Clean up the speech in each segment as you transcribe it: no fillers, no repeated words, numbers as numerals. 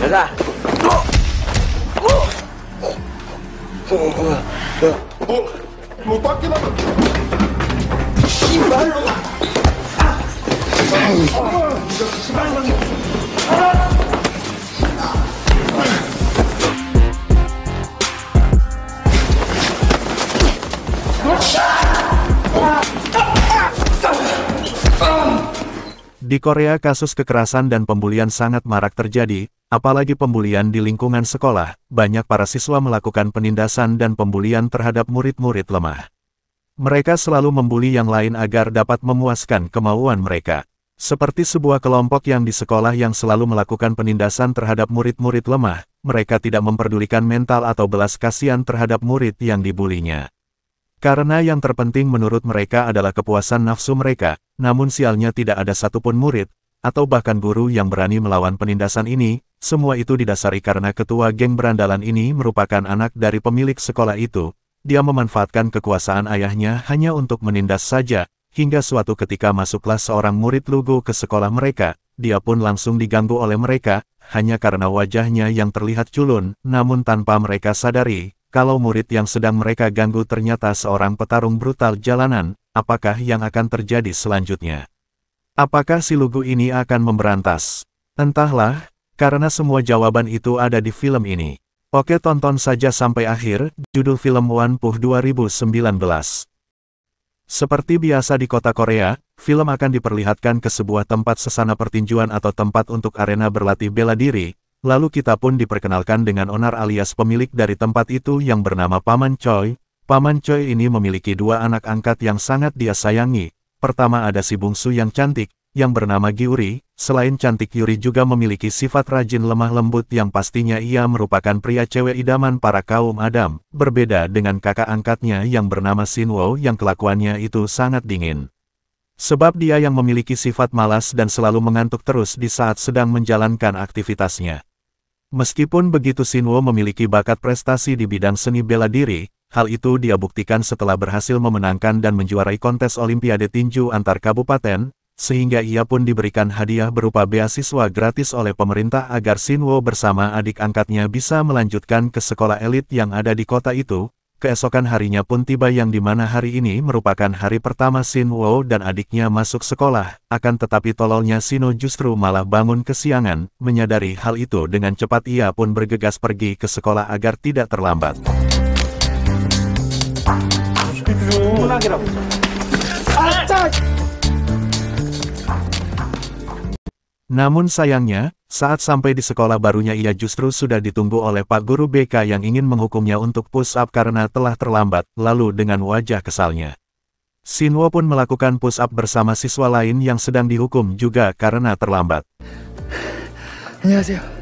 가자. 뭐 밖에 나가. Di Korea kasus kekerasan dan pembulian sangat marak terjadi, apalagi pembulian di lingkungan sekolah. Banyak para siswa melakukan penindasan dan pembulian terhadap murid-murid lemah. Mereka selalu membuli yang lain agar dapat memuaskan kemauan mereka. Seperti sebuah kelompok yang di sekolah yang selalu melakukan penindasan terhadap murid-murid lemah, mereka tidak memperdulikan mental atau belas kasihan terhadap murid yang dibulinya. Karena yang terpenting menurut mereka adalah kepuasan nafsu mereka, namun sialnya tidak ada satupun murid, atau bahkan guru yang berani melawan penindasan ini. Semua itu didasari karena ketua geng berandalan ini merupakan anak dari pemilik sekolah itu. Dia memanfaatkan kekuasaan ayahnya hanya untuk menindas saja, hingga suatu ketika masuklah seorang murid lugu ke sekolah mereka. Dia pun langsung diganggu oleh mereka, hanya karena wajahnya yang terlihat culun, namun tanpa mereka sadari, kalau murid yang sedang mereka ganggu ternyata seorang petarung brutal jalanan. Apakah yang akan terjadi selanjutnya? Apakah si lugu ini akan memberantas? Entahlah, karena semua jawaban itu ada di film ini. Oke, tonton saja sampai akhir. Judul film One Puh 2019. Seperti biasa di kota Korea, film akan diperlihatkan ke sebuah tempat sesana pertinjuan atau tempat untuk arena berlatih bela diri. Lalu kita pun diperkenalkan dengan onar alias pemilik dari tempat itu yang bernama Paman Choi. Paman Choi ini memiliki dua anak angkat yang sangat dia sayangi. Pertama ada si bungsu yang cantik, yang bernama Gyuri. Selain cantik, Yuri juga memiliki sifat rajin lemah lembut yang pastinya ia merupakan pria cewek idaman para kaum Adam. Berbeda dengan kakak angkatnya yang bernama Shinwo yang kelakuannya itu sangat dingin. Sebab dia yang memiliki sifat malas dan selalu mengantuk terus di saat sedang menjalankan aktivitasnya. Meskipun begitu, Shinwo memiliki bakat prestasi di bidang seni bela diri. Hal itu dia buktikan setelah berhasil memenangkan dan menjuarai kontes Olimpiade tinju antar kabupaten, sehingga ia pun diberikan hadiah berupa beasiswa gratis oleh pemerintah agar Shinwo bersama adik angkatnya bisa melanjutkan ke sekolah elit yang ada di kota itu. Keesokan harinya pun tiba yang dimana hari ini merupakan hari pertama Shinwo dan adiknya masuk sekolah, akan tetapi tololnya Shino justru malah bangun kesiangan. Menyadari hal itu dengan cepat ia pun bergegas pergi ke sekolah agar tidak terlambat. Namun sayangnya, saat sampai di sekolah barunya ia justru sudah ditunggu oleh Pak Guru BK yang ingin menghukumnya untuk push up karena telah terlambat, lalu dengan wajah kesalnya. Shinwo pun melakukan push up bersama siswa lain yang sedang dihukum juga karena terlambat. 안녕하세요.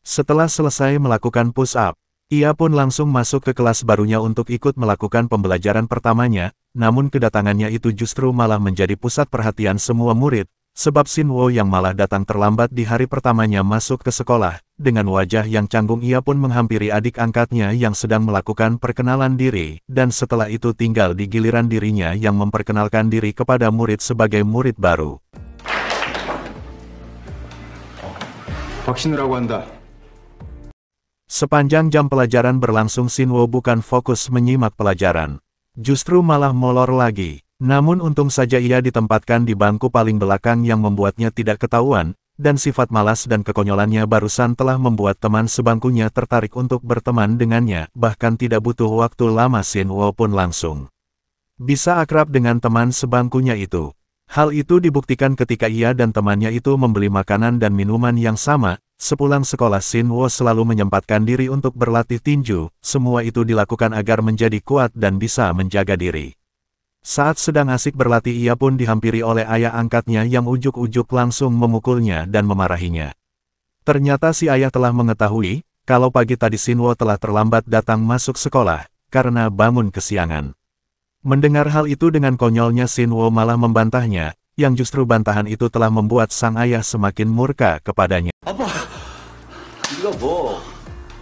Setelah selesai melakukan push up, ia pun langsung masuk ke kelas barunya untuk ikut melakukan pembelajaran pertamanya, namun kedatangannya itu justru malah menjadi pusat perhatian semua murid, sebab Shinwo yang malah datang terlambat di hari pertamanya masuk ke sekolah. Dengan wajah yang canggung ia pun menghampiri adik angkatnya yang sedang melakukan perkenalan diri, dan setelah itu tinggal di giliran dirinya yang memperkenalkan diri kepada murid sebagai murid baru. 박신우라고 한다. Sepanjang jam pelajaran berlangsung Shinwo bukan fokus menyimak pelajaran. Justru malah molor lagi. Namun untung saja ia ditempatkan di bangku paling belakang yang membuatnya tidak ketahuan, dan sifat malas dan kekonyolannya barusan telah membuat teman sebangkunya tertarik untuk berteman dengannya. Bahkan tidak butuh waktu lama Shinwo pun langsung bisa akrab dengan teman sebangkunya itu. Hal itu dibuktikan ketika ia dan temannya itu membeli makanan dan minuman yang sama. Sepulang sekolah Shinwo selalu menyempatkan diri untuk berlatih tinju. Semua itu dilakukan agar menjadi kuat dan bisa menjaga diri. Saat sedang asik berlatih ia pun dihampiri oleh ayah angkatnya yang ujuk-ujuk langsung memukulnya dan memarahinya. Ternyata si ayah telah mengetahui kalau pagi tadi Shinwo telah terlambat datang masuk sekolah karena bangun kesiangan. Mendengar hal itu dengan konyolnya Shinwo malah membantahnya, yang justru bantahan itu telah membuat sang ayah semakin murka kepadanya. 아빠, 네가 뭐?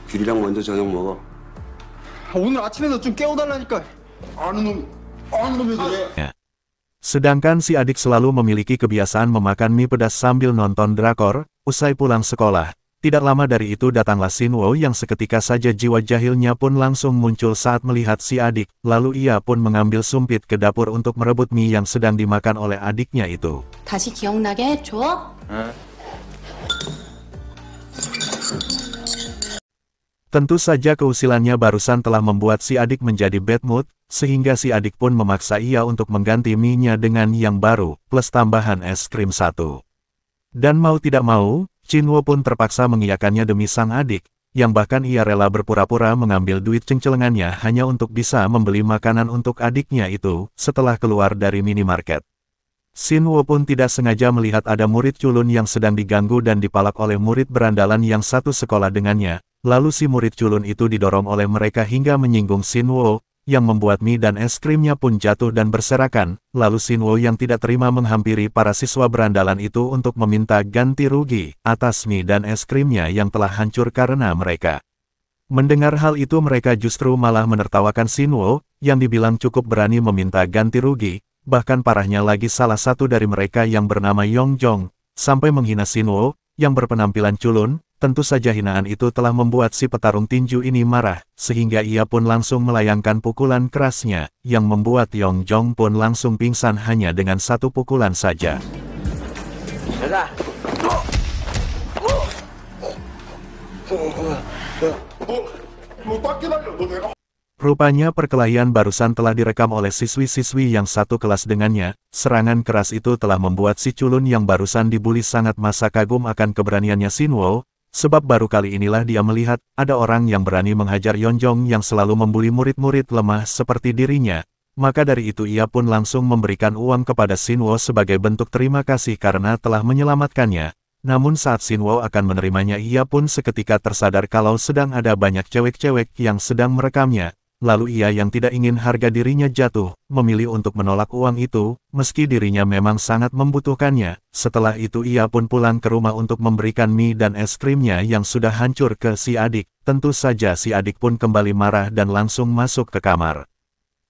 귤이랑 먼저 저녁 먹어. 오늘 아침에도 좀 깨워달라니까. 아는 놈. 놈이 그래. Sedangkan si adik selalu memiliki kebiasaan memakan mie pedas sambil nonton drakor, usai pulang sekolah. Tidak lama dari itu datanglah Shinwo yang seketika saja jiwa jahilnya pun langsung muncul saat melihat si adik, lalu ia pun mengambil sumpit ke dapur untuk merebut mie yang sedang dimakan oleh adiknya itu. 다시 기억나게 해줘. Tentu saja keusilannya barusan telah membuat si adik menjadi bad mood, sehingga si adik pun memaksa ia untuk mengganti mie-nya dengan yang baru, plus tambahan es krim satu. Dan mau tidak mau, Shinwo pun terpaksa mengiyakannya demi sang adik, yang bahkan ia rela berpura-pura mengambil duit cengcelengannya hanya untuk bisa membeli makanan untuk adiknya itu, setelah keluar dari minimarket. Shinwo pun tidak sengaja melihat ada murid culun yang sedang diganggu dan dipalak oleh murid berandalan yang satu sekolah dengannya. Lalu si murid culun itu didorong oleh mereka hingga menyinggung Shinwo, yang membuat mie dan es krimnya pun jatuh dan berserakan. Lalu Shinwo yang tidak terima menghampiri para siswa berandalan itu untuk meminta ganti rugi atas mie dan es krimnya yang telah hancur karena mereka. Mendengar hal itu mereka justru malah menertawakan Shinwo, yang dibilang cukup berani meminta ganti rugi. Bahkan parahnya lagi salah satu dari mereka yang bernama Yongjong, sampai menghina Shinwo, yang berpenampilan culun. Tentu saja hinaan itu telah membuat si petarung tinju ini marah, sehingga ia pun langsung melayangkan pukulan kerasnya, yang membuat Yongjong pun langsung pingsan hanya dengan satu pukulan saja. Rupanya perkelahian barusan telah direkam oleh siswi-siswi yang satu kelas dengannya. Serangan keras itu telah membuat si culun yang barusan dibuli sangat masa kagum akan keberaniannya Shinwo. Sebab baru kali inilah dia melihat, ada orang yang berani menghajar Yongjong yang selalu membuli murid-murid lemah seperti dirinya. Maka dari itu ia pun langsung memberikan uang kepada Shinwo sebagai bentuk terima kasih karena telah menyelamatkannya. Namun saat Shinwo akan menerimanya ia pun seketika tersadar kalau sedang ada banyak cewek-cewek yang sedang merekamnya. Lalu ia yang tidak ingin harga dirinya jatuh, memilih untuk menolak uang itu, meski dirinya memang sangat membutuhkannya. Setelah itu ia pun pulang ke rumah untuk memberikan mie dan es krimnya yang sudah hancur ke si adik. Tentu saja si adik pun kembali marah dan langsung masuk ke kamar.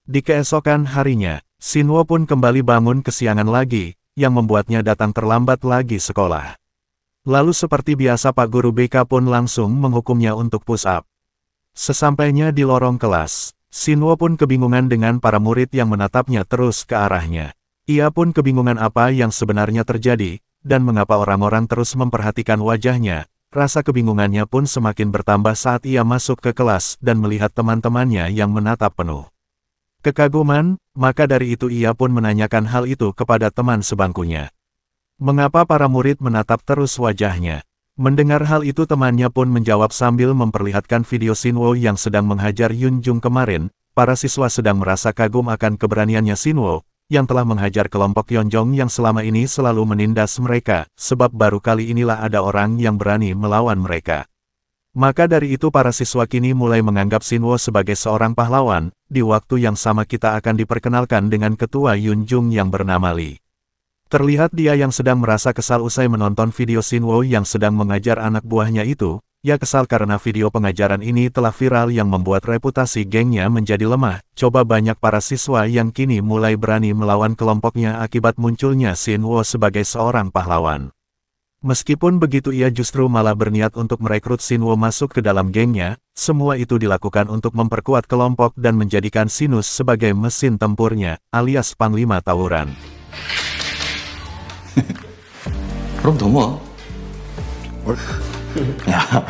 Di keesokan harinya, Shinwo pun kembali bangun kesiangan lagi, yang membuatnya datang terlambat lagi sekolah. Lalu seperti biasa Pak Guru BK pun langsung menghukumnya untuk push up. Sesampainya di lorong kelas, Shinwo pun kebingungan dengan para murid yang menatapnya terus ke arahnya. Ia pun kebingungan apa yang sebenarnya terjadi, dan mengapa orang-orang terus memperhatikan wajahnya. Rasa kebingungannya pun semakin bertambah saat ia masuk ke kelas dan melihat teman-temannya yang menatap penuh kekaguman, maka dari itu ia pun menanyakan hal itu kepada teman sebangkunya. Mengapa para murid menatap terus wajahnya? Mendengar hal itu temannya pun menjawab sambil memperlihatkan video Shinwo yang sedang menghajar Yunjung kemarin. Para siswa sedang merasa kagum akan keberaniannya Shinwo, yang telah menghajar kelompok Yongjong yang selama ini selalu menindas mereka, sebab baru kali inilah ada orang yang berani melawan mereka. Maka dari itu para siswa kini mulai menganggap Shinwo sebagai seorang pahlawan. Di waktu yang sama kita akan diperkenalkan dengan ketua Yunjung yang bernama Lee. Terlihat dia yang sedang merasa kesal usai menonton video Shinwo yang sedang mengajar anak buahnya itu. Ia kesal karena video pengajaran ini telah viral yang membuat reputasi gengnya menjadi lemah. Coba banyak para siswa yang kini mulai berani melawan kelompoknya akibat munculnya Shinwo sebagai seorang pahlawan. Meskipun begitu ia justru malah berniat untuk merekrut Shinwo masuk ke dalam gengnya. Semua itu dilakukan untuk memperkuat kelompok dan menjadikan Sinus sebagai mesin tempurnya, alias panglima tawuran. 그럼 넘어와. 야,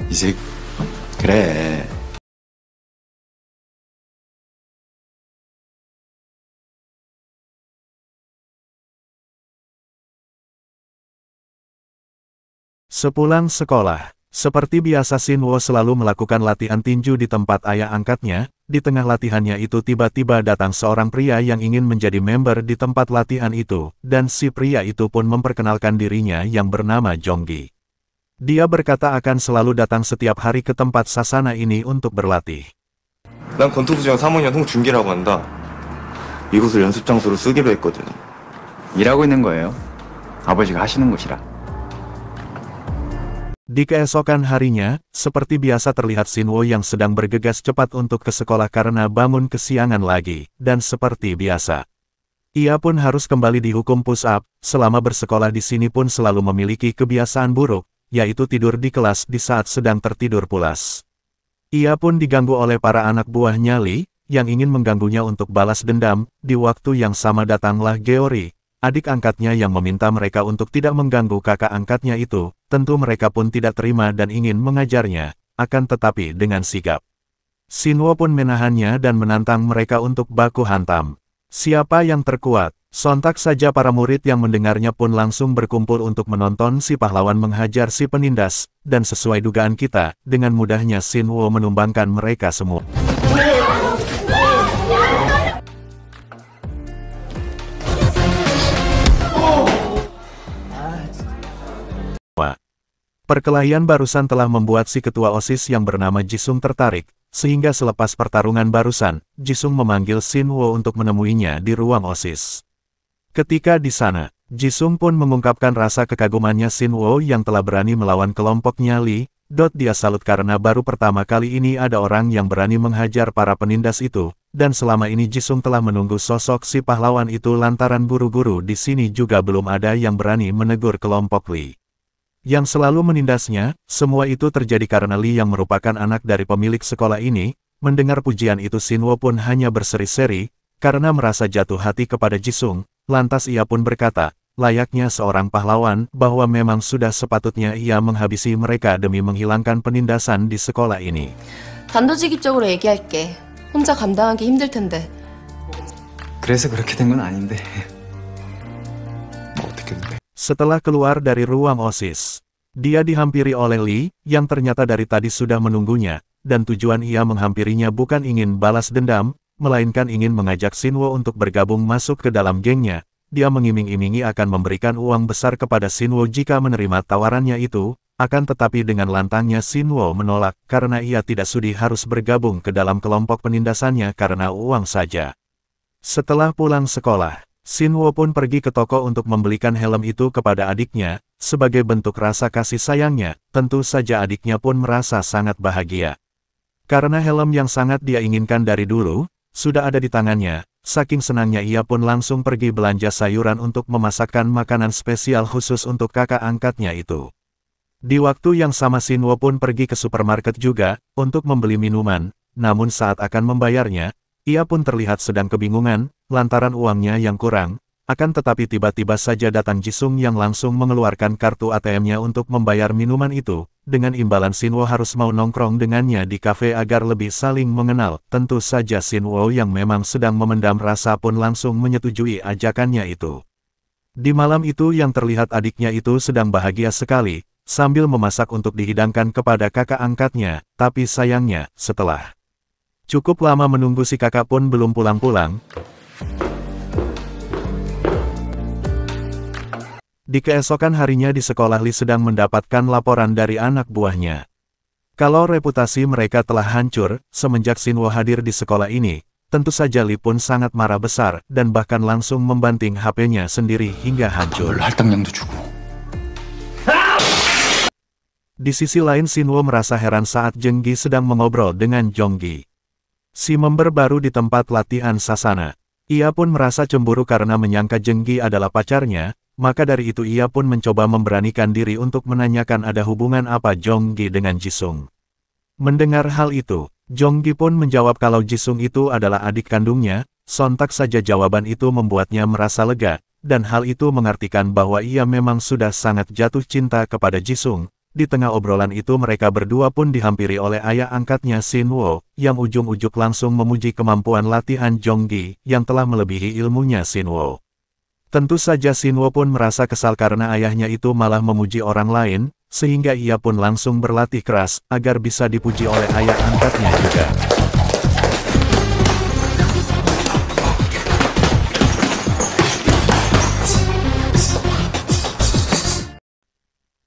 이제 그래. Sepulang sekolah, seperti biasa Shinwo selalu melakukan latihan tinju di tempat ayah angkatnya. Di tengah latihannya itu tiba-tiba datang seorang pria yang ingin menjadi member di tempat latihan itu, dan si pria itu pun memperkenalkan dirinya yang bernama Jonggi. Dia berkata akan selalu datang setiap hari ke tempat sasana ini untuk berlatih. 난 권투부장 3학년 홍준기라고 한다. 이곳을 연습 장소로 쓰기로 했거든. 일하고 있는 거예요. 아버지가 하시는 곳이라. Di keesokan harinya, seperti biasa terlihat Shinwo yang sedang bergegas cepat untuk ke sekolah karena bangun kesiangan lagi, dan seperti biasa. Ia pun harus kembali dihukum push up, selama bersekolah di sini pun selalu memiliki kebiasaan buruk, yaitu tidur di kelas di saat sedang tertidur pulas. Ia pun diganggu oleh para anak buahnya Lee, yang ingin mengganggunya untuk balas dendam. Di waktu yang sama datanglah Geori, adik angkatnya yang meminta mereka untuk tidak mengganggu kakak angkatnya itu. Tentu mereka pun tidak terima dan ingin mengajarnya, akan tetapi dengan sigap. Shinwo pun menahannya dan menantang mereka untuk baku hantam. Siapa yang terkuat? Sontak saja para murid yang mendengarnya pun langsung berkumpul untuk menonton si pahlawan menghajar si penindas, dan sesuai dugaan kita, dengan mudahnya Shinwo menumbangkan mereka semua. Perkelahian barusan telah membuat si ketua OSIS yang bernama Jisung tertarik, sehingga selepas pertarungan barusan, Jisung memanggil Shinwo untuk menemuinya di ruang OSIS. Ketika di sana, Jisung pun mengungkapkan rasa kekagumannya Shinwo yang telah berani melawan kelompoknya Lee. Dia salut karena baru pertama kali ini ada orang yang berani menghajar para penindas itu, dan selama ini Jisung telah menunggu sosok si pahlawan itu lantaran guru-guru di sini juga belum ada yang berani menegur kelompok Lee yang selalu menindasnya. Semua itu terjadi karena Lee yang merupakan anak dari pemilik sekolah ini. Mendengar pujian itu Shinwo pun hanya berseri-seri, karena merasa jatuh hati kepada Jisung. Lantas ia pun berkata, layaknya seorang pahlawan, bahwa memang sudah sepatutnya ia menghabisi mereka demi menghilangkan penindasan di sekolah ini. 단도직입적으로 얘기할게. 혼자 감당하기 힘들 텐데. 그래서 그렇게 된 건 아닌데. 뭐 어떻게 돼? Setelah keluar dari ruang OSIS, dia dihampiri oleh Lee, yang ternyata dari tadi sudah menunggunya, dan tujuan ia menghampirinya bukan ingin balas dendam, melainkan ingin mengajak Shinwo untuk bergabung masuk ke dalam gengnya. Dia mengiming-imingi akan memberikan uang besar kepada Shinwo jika menerima tawarannya itu, akan tetapi dengan lantangnya Shinwo menolak, karena ia tidak sudi harus bergabung ke dalam kelompok penindasannya karena uang saja. Setelah pulang sekolah, Shinwo pun pergi ke toko untuk membelikan helm itu kepada adiknya, sebagai bentuk rasa kasih sayangnya. Tentu saja adiknya pun merasa sangat bahagia. Karena helm yang sangat dia inginkan dari dulu, sudah ada di tangannya, saking senangnya ia pun langsung pergi belanja sayuran untuk memasakkan makanan spesial khusus untuk kakak angkatnya itu. Di waktu yang sama Shinwo pun pergi ke supermarket juga, untuk membeli minuman, namun saat akan membayarnya, ia pun terlihat sedang kebingungan, lantaran uangnya yang kurang, akan tetapi tiba-tiba saja datang Jisung yang langsung mengeluarkan kartu ATM-nya untuk membayar minuman itu, dengan imbalan Shinwo harus mau nongkrong dengannya di kafe agar lebih saling mengenal. Tentu saja Shinwo yang memang sedang memendam rasa pun langsung menyetujui ajakannya itu. Di malam itu yang terlihat adiknya itu sedang bahagia sekali, sambil memasak untuk dihidangkan kepada kakak angkatnya, tapi sayangnya, setelah cukup lama menunggu si kakak pun belum pulang-pulang. Di keesokan harinya di sekolah Lee sedang mendapatkan laporan dari anak buahnya. Kalau reputasi mereka telah hancur, semenjak Shinwo hadir di sekolah ini, tentu saja Lee pun sangat marah besar, dan bahkan langsung membanting HP-nya sendiri hingga hancur. 할당량도 주고. Di sisi lain Shinwo merasa heran saat Jenggi sedang mengobrol dengan Jonggi, si member baru di tempat latihan Sasana. Ia pun merasa cemburu karena menyangka Jenggi adalah pacarnya, maka dari itu ia pun mencoba memberanikan diri untuk menanyakan ada hubungan apa Jonggi dengan Jisung. Mendengar hal itu, Jonggi pun menjawab kalau Jisung itu adalah adik kandungnya. Sontak saja jawaban itu membuatnya merasa lega, dan hal itu mengartikan bahwa ia memang sudah sangat jatuh cinta kepada Jisung. Di tengah obrolan itu mereka berdua pun dihampiri oleh ayah angkatnya Shinwo, yang ujung-ujung langsung memuji kemampuan latihan Jonggi, yang telah melebihi ilmunya Shinwo. Tentu saja Shinwo pun merasa kesal karena ayahnya itu malah memuji orang lain, sehingga ia pun langsung berlatih keras, agar bisa dipuji oleh ayah angkatnya juga.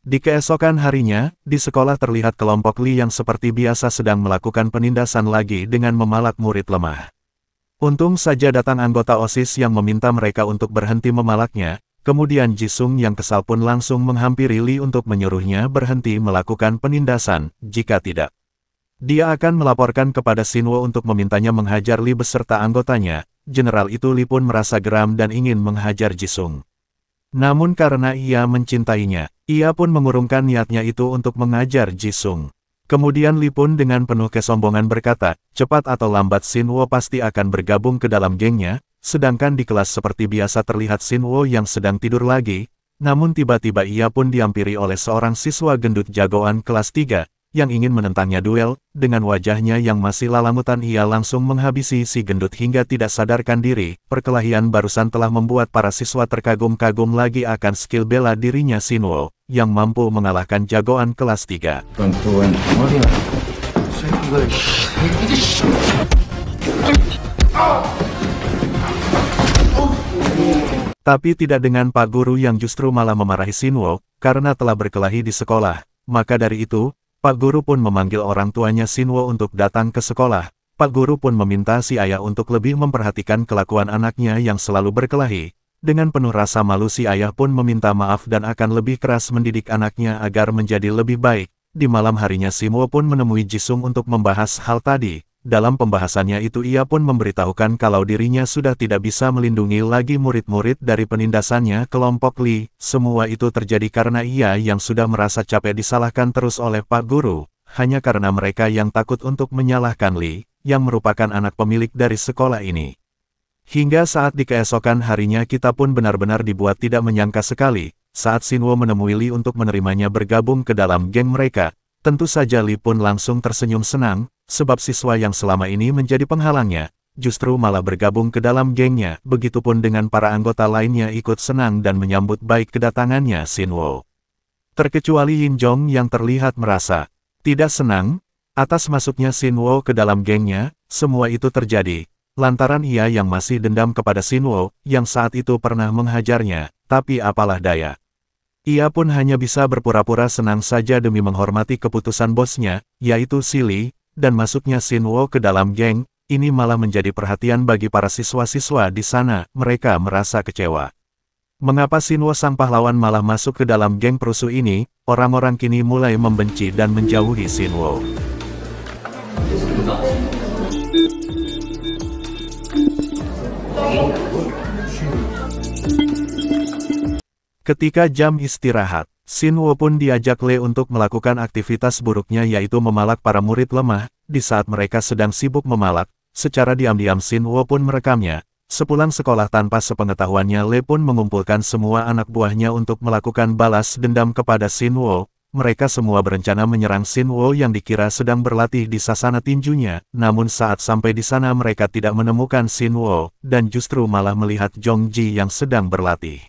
Di keesokan harinya, di sekolah terlihat kelompok Lee yang seperti biasa sedang melakukan penindasan lagi dengan memalak murid lemah. Untung saja datang anggota OSIS yang meminta mereka untuk berhenti memalaknya, Kemudian Jisung yang kesal pun langsung menghampiri Lee untuk menyuruhnya berhenti melakukan penindasan, jika tidak, dia akan melaporkan kepada Shinwo untuk memintanya menghajar Lee beserta anggotanya. Jenderal itu Lee pun merasa geram dan ingin menghajar Jisung. Namun karena ia mencintainya, ia pun mengurungkan niatnya itu untuk mengajar Jisung. Kemudian Lee pun dengan penuh kesombongan berkata, cepat atau lambat Shinwo pasti akan bergabung ke dalam gengnya. Sedangkan di kelas seperti biasa terlihat Shinwo yang sedang tidur lagi, namun tiba-tiba ia pun dihampiri oleh seorang siswa gendut jagoan kelas 3, yang ingin menentangnya duel. Dengan wajahnya yang masih lalamutan ia langsung menghabisi si gendut hingga tidak sadarkan diri. Perkelahian barusan telah membuat para siswa terkagum-kagum lagi akan skill bela dirinya Shinwo, yang mampu mengalahkan jagoan kelas 3. Tapi tidak dengan Pak Guru yang justru malah memarahi Shinwo, karena telah berkelahi di sekolah. Maka dari itu, Pak Guru pun memanggil orang tuanya Shinwo untuk datang ke sekolah. Pak Guru pun meminta si ayah untuk lebih memperhatikan kelakuan anaknya yang selalu berkelahi. Dengan penuh rasa malu si ayah pun meminta maaf dan akan lebih keras mendidik anaknya agar menjadi lebih baik. Di malam harinya Shinwo pun menemui Jisung untuk membahas hal tadi. Dalam pembahasannya itu ia pun memberitahukan kalau dirinya sudah tidak bisa melindungi lagi murid-murid dari penindasannya kelompok Lee. Semua itu terjadi karena ia yang sudah merasa capek disalahkan terus oleh Pak Guru, hanya karena mereka yang takut untuk menyalahkan Lee, yang merupakan anak pemilik dari sekolah ini. Hingga saat di keesokan harinya kita pun benar-benar dibuat tidak menyangka sekali, saat Shinwo menemui Lee untuk menerimanya bergabung ke dalam geng mereka. Tentu saja Lee pun langsung tersenyum senang, sebab siswa yang selama ini menjadi penghalangnya, justru malah bergabung ke dalam gengnya. Begitupun dengan para anggota lainnya ikut senang dan menyambut baik kedatangannya Shinwo. Terkecuali Yin Jong yang terlihat merasa tidak senang atas masuknya Shinwo ke dalam gengnya. Semua itu terjadi lantaran ia yang masih dendam kepada Shinwo, yang saat itu pernah menghajarnya, tapi apalah daya. Ia pun hanya bisa berpura-pura senang saja demi menghormati keputusan bosnya, yaitu si Lee, dan masuknya Shinwo ke dalam geng, ini malah menjadi perhatian bagi para siswa-siswa di sana. Mereka merasa kecewa. Mengapa Shinwo sang pahlawan malah masuk ke dalam geng perusuh ini? Orang-orang kini mulai membenci dan menjauhi Shinwo. Ketika jam istirahat, Shinwo pun diajak Lee untuk melakukan aktivitas buruknya yaitu memalak para murid lemah. Di saat mereka sedang sibuk memalak, secara diam-diam Shinwo pun merekamnya. Sepulang sekolah tanpa sepengetahuannya Lee pun mengumpulkan semua anak buahnya untuk melakukan balas dendam kepada Shinwo. Mereka semua berencana menyerang Shinwo yang dikira sedang berlatih di sasana tinjunya. Namun saat sampai di sana mereka tidak menemukan Shinwo, dan justru malah melihat Jongji yang sedang berlatih.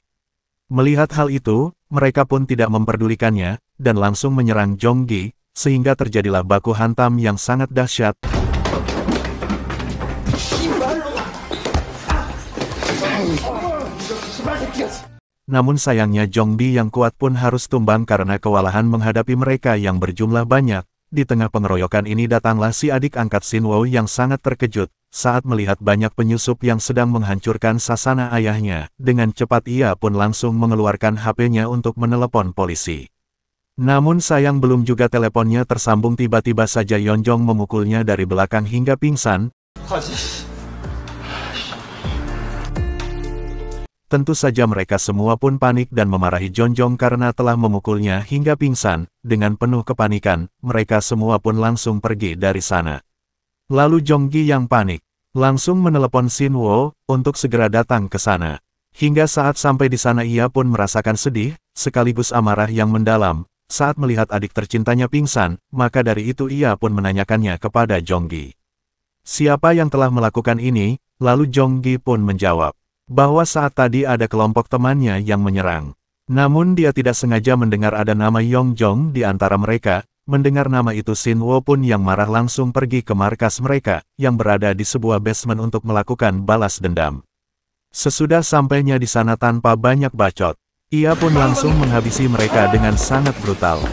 Melihat hal itu, mereka pun tidak memperdulikannya, dan langsung menyerang Jonggi, sehingga terjadilah baku hantam yang sangat dahsyat. Namun sayangnya Jongbi yang kuat pun harus tumbang karena kewalahan menghadapi mereka yang berjumlah banyak. Di tengah pengeroyokan ini datanglah si adik angkat Shinwo yang sangat terkejut, saat melihat banyak penyusup yang sedang menghancurkan sasana ayahnya. Dengan cepat ia pun langsung mengeluarkan HP-nya untuk menelepon polisi. Namun sayang belum juga teleponnya tersambung tiba-tiba saja Yeonjong memukulnya dari belakang hingga pingsan. Tentu saja mereka semua pun panik dan memarahi Yeonjong karena telah memukulnya hingga pingsan. Dengan penuh kepanikan, mereka semua pun langsung pergi dari sana. Lalu Jonggi yang panik, langsung menelepon Shinwo untuk segera datang ke sana. Hingga saat sampai di sana ia pun merasakan sedih, sekaligus amarah yang mendalam. Saat melihat adik tercintanya pingsan, maka dari itu ia pun menanyakannya kepada Jonggi. Siapa yang telah melakukan ini? Lalu Jonggi pun menjawab bahwa saat tadi ada kelompok temannya yang menyerang. Namun dia tidak sengaja mendengar ada nama Yeonjong di antara mereka. Mendengar nama itu Shinwo pun yang marah langsung pergi ke markas mereka, yang berada di sebuah basement untuk melakukan balas dendam. Sesudah sampainya di sana tanpa banyak bacot, ia pun langsung menghabisi mereka dengan sangat brutal.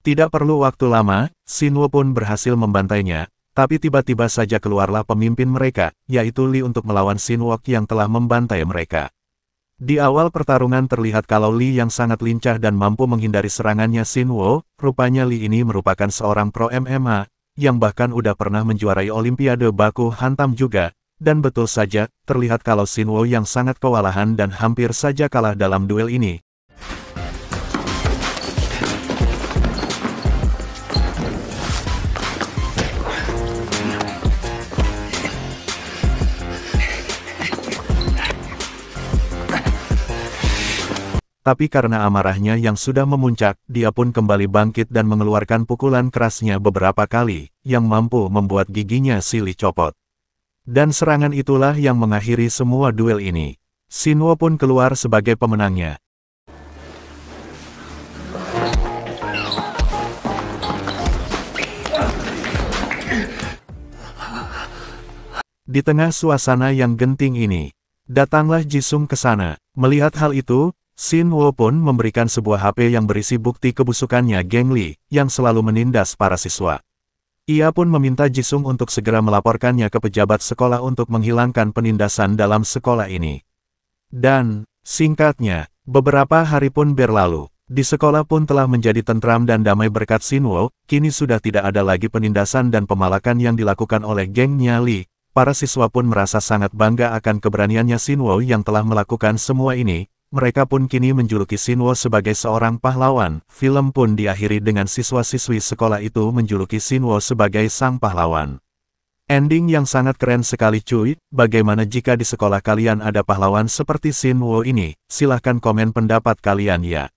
Tidak perlu waktu lama, Shinwo pun berhasil membantainya, tapi tiba-tiba saja keluarlah pemimpin mereka, yaitu Li untuk melawan Shinwo yang telah membantai mereka. Di awal pertarungan terlihat kalau Li yang sangat lincah dan mampu menghindari serangannya Shinwo, rupanya Li ini merupakan seorang pro MMA, yang bahkan udah pernah menjuarai Olimpiade baku hantam juga, dan betul saja, terlihat kalau Shinwo yang sangat kewalahan dan hampir saja kalah dalam duel ini. Tapi karena amarahnya yang sudah memuncak, dia pun kembali bangkit dan mengeluarkan pukulan kerasnya beberapa kali, yang mampu membuat giginya Li copot. Dan serangan itulah yang mengakhiri semua duel ini. Shinwo pun keluar sebagai pemenangnya. Di tengah suasana yang genting ini, datanglah Jisung ke sana. Melihat hal itu, Shinwo pun memberikan sebuah HP yang berisi bukti kebusukannya geng Li, yang selalu menindas para siswa. Ia pun meminta Jisung untuk segera melaporkannya ke pejabat sekolah untuk menghilangkan penindasan dalam sekolah ini. Dan, singkatnya, beberapa hari pun berlalu. Di sekolah pun telah menjadi tentram dan damai berkat Shinwo, kini sudah tidak ada lagi penindasan dan pemalakan yang dilakukan oleh gengnya Li. Para siswa pun merasa sangat bangga akan keberaniannya Shinwo yang telah melakukan semua ini. Mereka pun kini menjuluki Shinwo sebagai seorang pahlawan. Film pun diakhiri dengan siswa-siswi sekolah itu menjuluki Shinwo sebagai sang pahlawan. Ending yang sangat keren sekali cuy. Bagaimana jika di sekolah kalian ada pahlawan seperti Shinwo ini? Silahkan komen pendapat kalian ya.